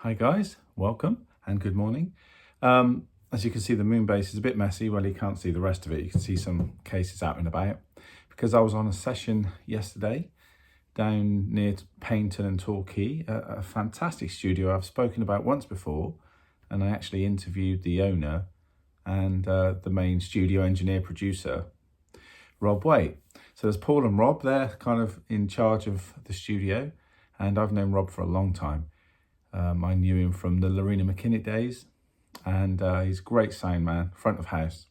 Hi guys, welcome and good morning. As you can see, the moon base is a bit messy. Well, you can't see the rest of it. You can see some cases out and about because I was on a session yesterday down near Paignton and Torquay, a fantastic studio I've spoken about once before, and I actually interviewed the owner and the main studio engineer producer, Rob Waite. So there's Paul and Rob, they're kind of in charge of the studio, and I've known Rob for a long time. I knew him from the Lorena McKinnon days, and he's a great sound man, front of house,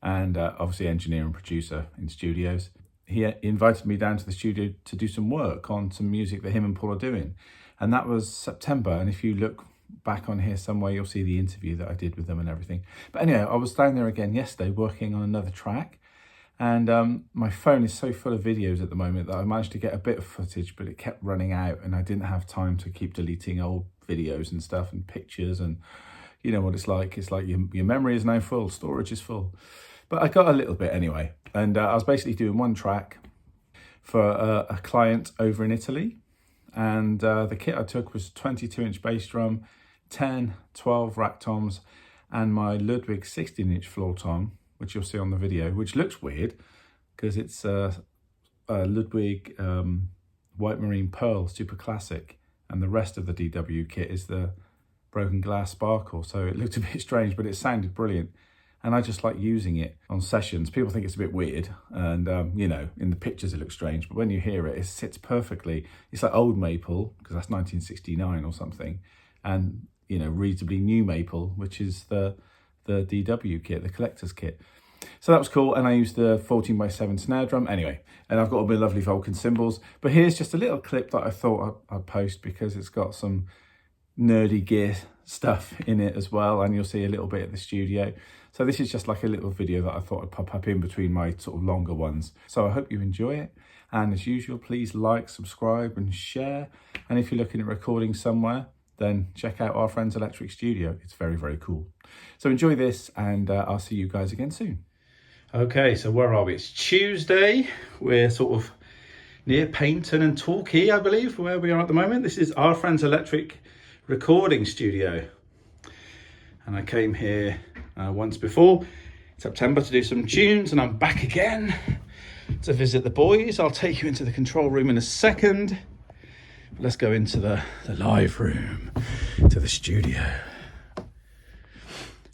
and obviously engineer and producer in studios. He invited me down to the studio to do some work on some music that him and Paul are doing, and that was September. And if you look back on here somewhere, you'll see the interview that I did with them and everything. But anyway, I was down there again yesterday working on another track, and my phone is so full of videos at the moment that I managed to get a bit of footage, but it kept running out and I didn't have time to keep deleting old videos and stuff and pictures. And you know what it's like. It's like your memory is now full, storage is full. But I got a little bit anyway. And I was basically doing one track for a client over in Italy. And the kit I took was 22-inch bass drum, 10, 12 rack toms, and my Ludwig 16-inch floor tom, which you'll see on the video, which looks weird because it's a Ludwig White Marine Pearl Super Classic, and the rest of the DW kit is the Broken Glass Sparkle. So it looked a bit strange, but it sounded brilliant. And I just like using it on sessions. People think it's a bit weird, and you know, in the pictures it looks strange, but when you hear it, it sits perfectly. It's like old maple, because that's 1969 or something, and you know, reasonably new maple, which is the DW kit, the collector's kit. So that was cool, and I used the 14x7 snare drum anyway, and I've got all my lovely Vulcan cymbals. But here's just a little clip that I thought I'd post because it's got some nerdy gear stuff in it as well, and you'll see a little bit at the studio. So this is just like a little video that I thought I'd pop up in between my sort of longer ones. So I hope you enjoy it, and as usual, please like, subscribe and share. And if you're looking at recording somewhere, then check out our friends Electric Studio. It's very, very cool. So enjoy this, and I'll see you guys again soon. Okay, so where are we? It's Tuesday. We're sort of near Paignton and Torquay, I believe, where we are at the moment. This is our friends Electric Recording Studio. And I came here once before, September, to do some tunes, and I'm back again to visit the boys. I'll take you into the control room in a second. Let's go into the live room, to the studio.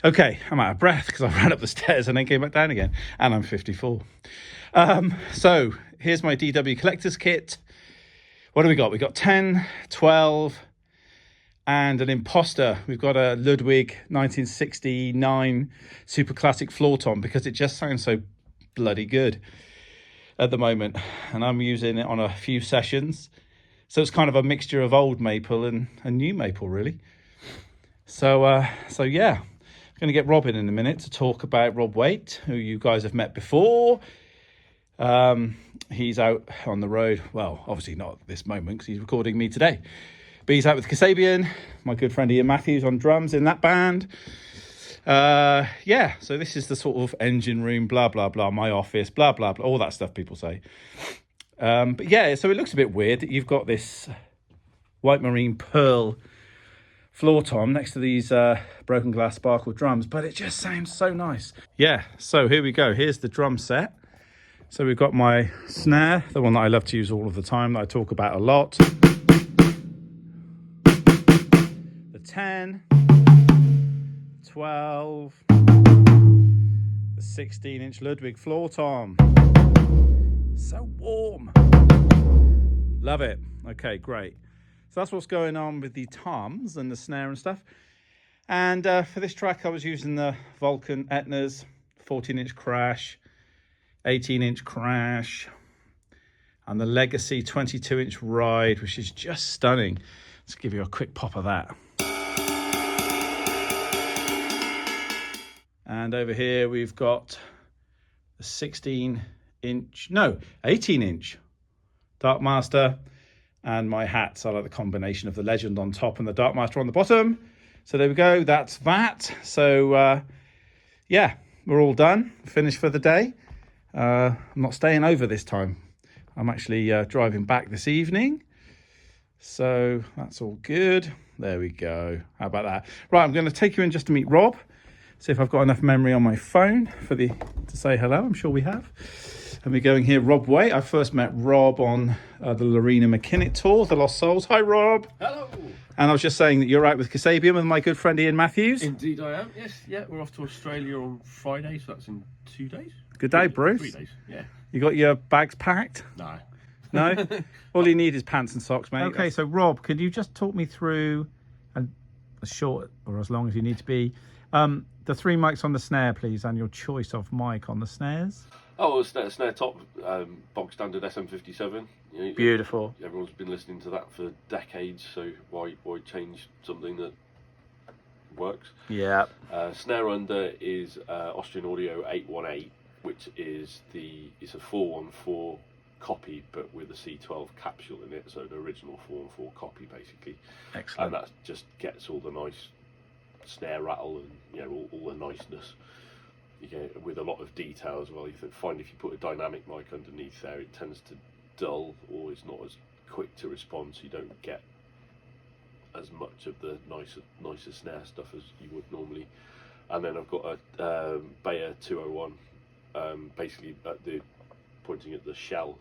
Okay, I'm out of breath because I ran up the stairs and then came back down again, and I'm 54. So here's my DW Collector's kit. What do we got? We've got 10, 12, and an Imposter. We've got a Ludwig 1969 Super Classic floor tom because it just sounds so bloody good at the moment, and I'm using it on a few sessions. So it's kind of a mixture of old maple and new maple, really. So yeah, I'm going to get Rob in a minute to talk about Rob Waite, who you guys have met before. He's out on the road. Well, obviously not at this moment because he's recording me today. But he's out with Kasabian, my good friend Ian Matthews on drums in that band. Yeah, so this is the sort of engine room, blah, blah, blah, my office, blah, blah, blah, all that stuff people say. But yeah, so it looks a bit weird that you've got this White Marine Pearl floor tom next to these Broken Glass Sparkle drums, but it just sounds so nice. Yeah, so here we go. Here's the drum set. So we've got my snare, the one that I love to use all of the time, that I talk about a lot. The 10, 12, the 16-inch Ludwig floor tom. So warm. Love it. Okay, great. So that's what's going on with the toms and the snare and stuff. And for this track, I was using the Vulcan Etnas 14-inch Crash, 18-inch Crash, and the Legacy 22-inch Ride, which is just stunning. Let's give you a quick pop of that. And over here, we've got the 18-inch Darkmaster, and my hats. I like the combination of the Legend on top and the Darkmaster on the bottom. So there we go, that's that. So yeah, we're all done, finished for the day. I'm not staying over this time. I'm actually driving back this evening. So that's all good. There we go. How about that? Right, I'm going to take you in just to meet Rob. See if I've got enough memory on my phone to say hello. I'm sure we have. And we're going here, Rob Way. I first met Rob on the Lorena McKinnon tour, The Lost Souls. Hi, Rob. Hello. And I was just saying that you're out with Kasabian with my good friend Ian Matthews. Indeed I am. Yes, yeah. We're off to Australia on Friday, so that's in 2 days. Good day, Bruce. 3 days, yeah. You got your bags packed? No. No? All you need is pants and socks, mate. Okay, so Rob, could you just talk me through, and as short or as long as you need to be, the 3 mics on the snare, please, and your choice of mic on the snares? Oh, a snare top, bog standard SM57. You know, Beautiful. Everyone's been listening to that for decades, so why change something that works? Yeah. Snare under is Austrian Audio 818, which is it's a 414 copy, but with a C12 capsule in it, so an original 414 copy basically. Excellent. And that just gets all the nice snare rattle and all the niceness. You get with a lot of detail as well. You find if you put a dynamic mic underneath there, it tends to dull, or it's not as quick to respond, so you don't get as much of the nicer snare stuff as you would normally. And then I've got a Bayer 201, basically pointing at the shell